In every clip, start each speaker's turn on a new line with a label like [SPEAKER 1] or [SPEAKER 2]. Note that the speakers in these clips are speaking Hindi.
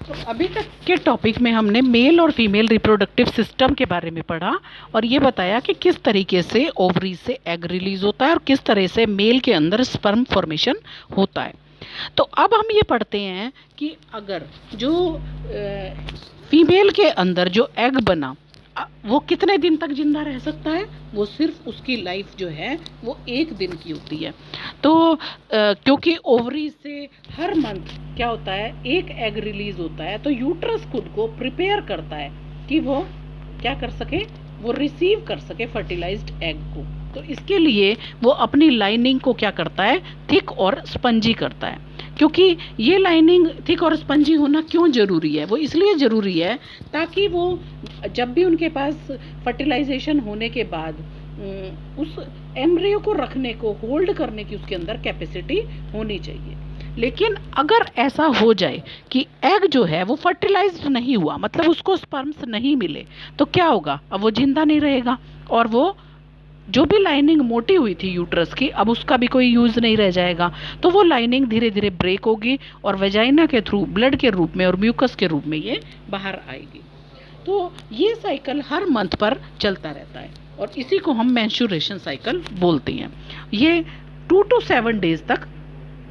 [SPEAKER 1] तो अभी तक के टॉपिक में हमने मेल और फीमेल रिप्रोडक्टिव सिस्टम के बारे में पढ़ा और ये बताया कि किस तरीके से ओवरी से एग रिलीज होता है और किस तरह से मेल के अंदर स्पर्म फॉर्मेशन होता है। तो अब हम ये पढ़ते हैं कि अगर जो फीमेल के अंदर जो एग बना वो कितने दिन तक जिंदा रह सकता है। वो सिर्फ उसकी लाइफ जो है वो 1 दिन की होती है। तो क्योंकि ओवरी से हर मंथ क्या होता है, एक एग रिलीज होता है, तो यूट्रस खुद को प्रिपेयर करता है कि वो क्या कर सके, वो रिसीव कर सके फर्टिलाइज्ड एग को। तो इसके लिए वो अपनी लाइनिंग को क्या करता है, थिक और स्पंजी करता है। क्योंकि ये लाइनिंग थिक और स्पंजी होना क्यों ज़रूरी है, वो इसलिए ज़रूरी है ताकि वो जब भी उनके पास फर्टिलाइजेशन होने के बाद उस एम्ब्रियो को रखने को, होल्ड करने की उसके अंदर कैपेसिटी होनी चाहिए। लेकिन अगर ऐसा हो जाए कि एग जो है वो फर्टिलाइज्ड नहीं हुआ, मतलब उसको स्पर्म्स नहीं मिले, तो क्या होगा, अब वो जिंदा नहीं रहेगा और वो जो भी लाइनिंग मोटी हुई थी यूट्रस की, अब उसका भी कोई यूज़ नहीं रह जाएगा। तो वो लाइनिंग धीरे धीरे ब्रेक होगी और वेजाइना के थ्रू ब्लड के रूप में और म्यूकस के रूप में ये बाहर आएगी। तो ये साइकिल हर मंथ पर चलता रहता है और इसी को हम मेंस्ट्रुएशन साइकिल बोलते हैं। ये 2 to 7 डेज तक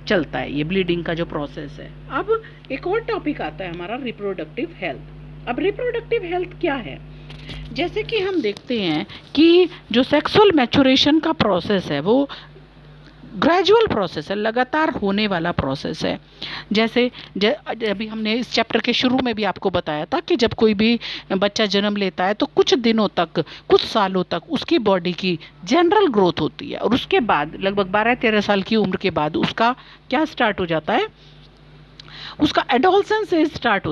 [SPEAKER 1] चलता है, ये ब्लीडिंग का जो प्रोसेस है। अब एक और टॉपिक आता है हमारा रिप्रोडक्टिव हेल्थ। अब रिप्रोडक्टिव हेल्थ क्या है, जैसे कि हम देखते हैं कि जो सेक्सुअल मैच्योरेशन का प्रोसेस है वो ग्रेजुअल प्रोसेस है, लगातार होने वाला प्रोसेस है। जैसे अभी हमने इस चैप्टर के शुरू में भी आपको बताया था कि जब कोई भी बच्चा जन्म लेता है तो कुछ दिनों तक, कुछ सालों तक उसकी बॉडी की जनरल ग्रोथ होती है और उसके बाद लगभग 12-13 साल की उम्र के बाद उसका क्या स्टार्ट हो जाता है, उसका एडोलसेंस से स्टार्ट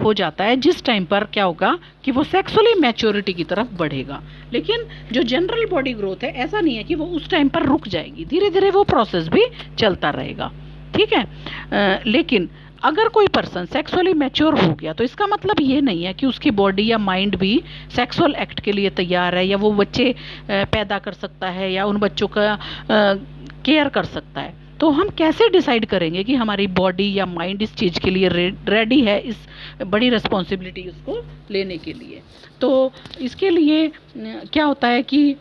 [SPEAKER 1] हो जाता है, जिस टाइम पर क्या होगा कि वो सेक्सुअली मैच्योरिटी की तरफ बढ़ेगा। लेकिन जो जनरल बॉडी ग्रोथ है, ऐसा नहीं है कि वो उस टाइम पर रुक जाएगी, धीरे धीरे वो प्रोसेस भी चलता रहेगा, ठीक है। लेकिन अगर कोई पर्सन सेक्सुअली मैच्योर हो गया तो इसका मतलब ये नहीं है कि उसकी बॉडी या माइंड भी सेक्सुअल एक्ट के लिए तैयार है, या वो बच्चे पैदा कर सकता है या उन बच्चों का केयर कर सकता है। तो हम कैसे डिसाइड करेंगे कि हमारी बॉडी या माइंड इस चीज़ के लिए रेडी है, इस बड़ी रिस्पॉन्सिबिलिटी उसको लेने के लिए। तो इसके लिए क्या होता है कि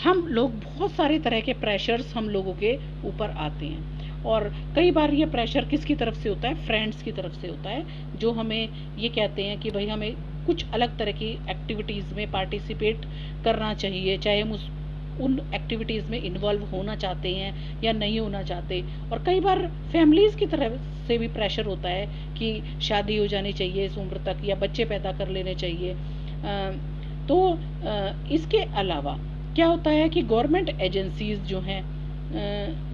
[SPEAKER 1] हम लोग, बहुत सारे तरह के प्रेशर्स हम लोगों के ऊपर आते हैं और कई बार ये प्रेशर किसकी तरफ से होता है, फ्रेंड्स की तरफ से होता है, जो हमें ये कहते हैं कि भाई हमें कुछ अलग तरह की एक्टिविटीज़ में पार्टिसिपेट करना चाहिए, चाहे हम उन एक्टिविटीज़ में इन्वॉल्व होना चाहते हैं या नहीं होना चाहते। और कई बार फैमिलीज़ की तरफ से भी प्रेशर होता है कि शादी हो जानी चाहिए इस उम्र तक या बच्चे पैदा कर लेने चाहिए। तो इसके अलावा क्या होता है कि गवर्नमेंट एजेंसीज़ जो हैं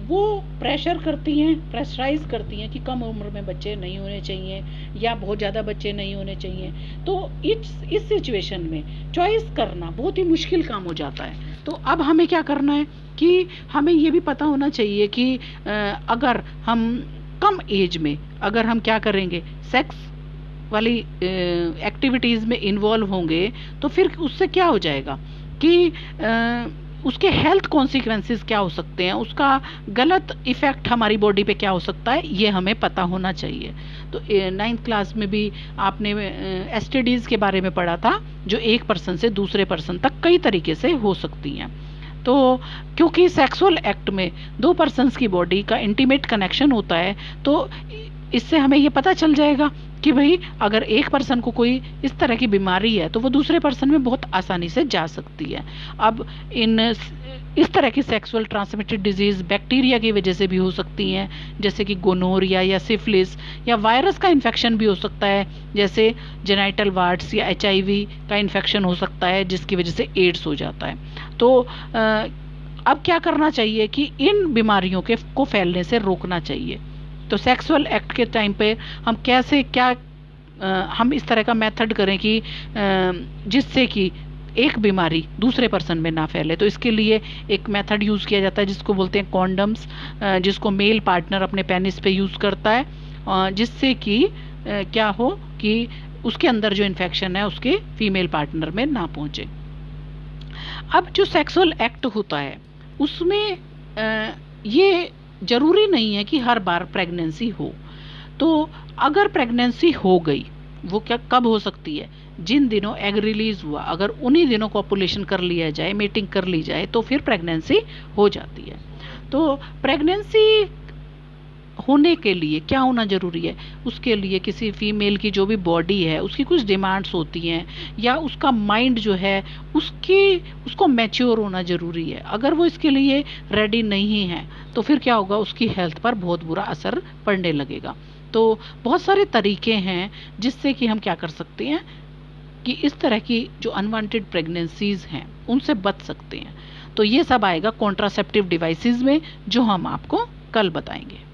[SPEAKER 1] वो प्रेशर करती हैं, प्रेशराइज करती हैं कि कम उम्र में बच्चे नहीं होने चाहिए या बहुत ज़्यादा बच्चे नहीं होने चाहिए। तो इस सिचुएशन में चॉइस करना बहुत ही मुश्किल काम हो जाता है। तो अब हमें क्या करना है कि हमें ये भी पता होना चाहिए कि अगर हम कम एज में अगर हम क्या करेंगे, सेक्स वाली एक्टिविटीज़ में इन्वॉल्व होंगे, तो फिर उससे क्या हो जाएगा कि उसके हेल्थ कॉन्सिक्वेंसेस क्या हो सकते हैं, उसका गलत इफ़ेक्ट हमारी बॉडी पे क्या हो सकता है, ये हमें पता होना चाहिए। तो 9th क्लास में भी आपने एसटीडीज़ के बारे में पढ़ा था, जो एक पर्सन से दूसरे पर्सन तक कई तरीके से हो सकती हैं। तो क्योंकि सेक्सुअल एक्ट में 2 पर्सन्स की बॉडी का इंटीमेट कनेक्शन होता है, तो इससे हमें ये पता चल जाएगा कि भाई अगर एक पर्सन को कोई इस तरह की बीमारी है तो वो दूसरे पर्सन में बहुत आसानी से जा सकती है। अब इस तरह की सेक्सुअल ट्रांसमिटेड डिजीज़ बैक्टीरिया की वजह से भी हो सकती हैं, जैसे कि गोनोरिया या सिफिलिस, या वायरस का इन्फेक्शन भी हो सकता है, जैसे जेनाइटल वार्ड्स या HIV का इन्फेक्शन हो सकता है, जिसकी वजह से एड्स हो जाता है। तो अब क्या करना चाहिए कि इन बीमारियों को फैलने से रोकना चाहिए। तो सेक्सुअल एक्ट के टाइम पे हम कैसे हम इस तरह का मेथड करें कि जिससे कि एक बीमारी दूसरे पर्सन में ना फैले। तो इसके लिए एक मेथड यूज़ किया जाता है जिसको बोलते हैं कॉन्डम्स, जिसको मेल पार्टनर अपने पेनिस पे यूज़ करता है, जिससे कि क्या हो कि उसके अंदर जो इन्फेक्शन है उसके फीमेल पार्टनर में ना पहुँचे। अब जो सेक्सुअल एक्ट होता है उसमें ये ज़रूरी नहीं है कि हर बार प्रेगनेंसी हो। तो अगर प्रेगनेंसी हो गई, वो क्या कब हो सकती है, जिन दिनों एग रिलीज हुआ, अगर उन्हीं दिनों कॉपुलेशन कर लिया जाए, मेटिंग कर ली जाए, तो फिर प्रेगनेंसी हो जाती है। तो प्रेगनेंसी होने के लिए क्या होना ज़रूरी है, उसके लिए किसी फीमेल की जो भी बॉडी है उसकी कुछ डिमांड्स होती हैं, या उसका माइंड जो है उसको मैच्योर होना ज़रूरी है। अगर वो इसके लिए रेडी नहीं है तो फिर क्या होगा, उसकी हेल्थ पर बहुत बुरा असर पड़ने लगेगा। तो बहुत सारे तरीके हैं जिससे कि हम क्या कर सकते हैं कि इस तरह की जो अनवांटेड प्रेगनेंसीज हैं उनसे बच सकते हैं। तो ये सब आएगा कॉन्ट्रासेप्टिव डिवाइसेस में, जो हम आपको कल बताएंगे।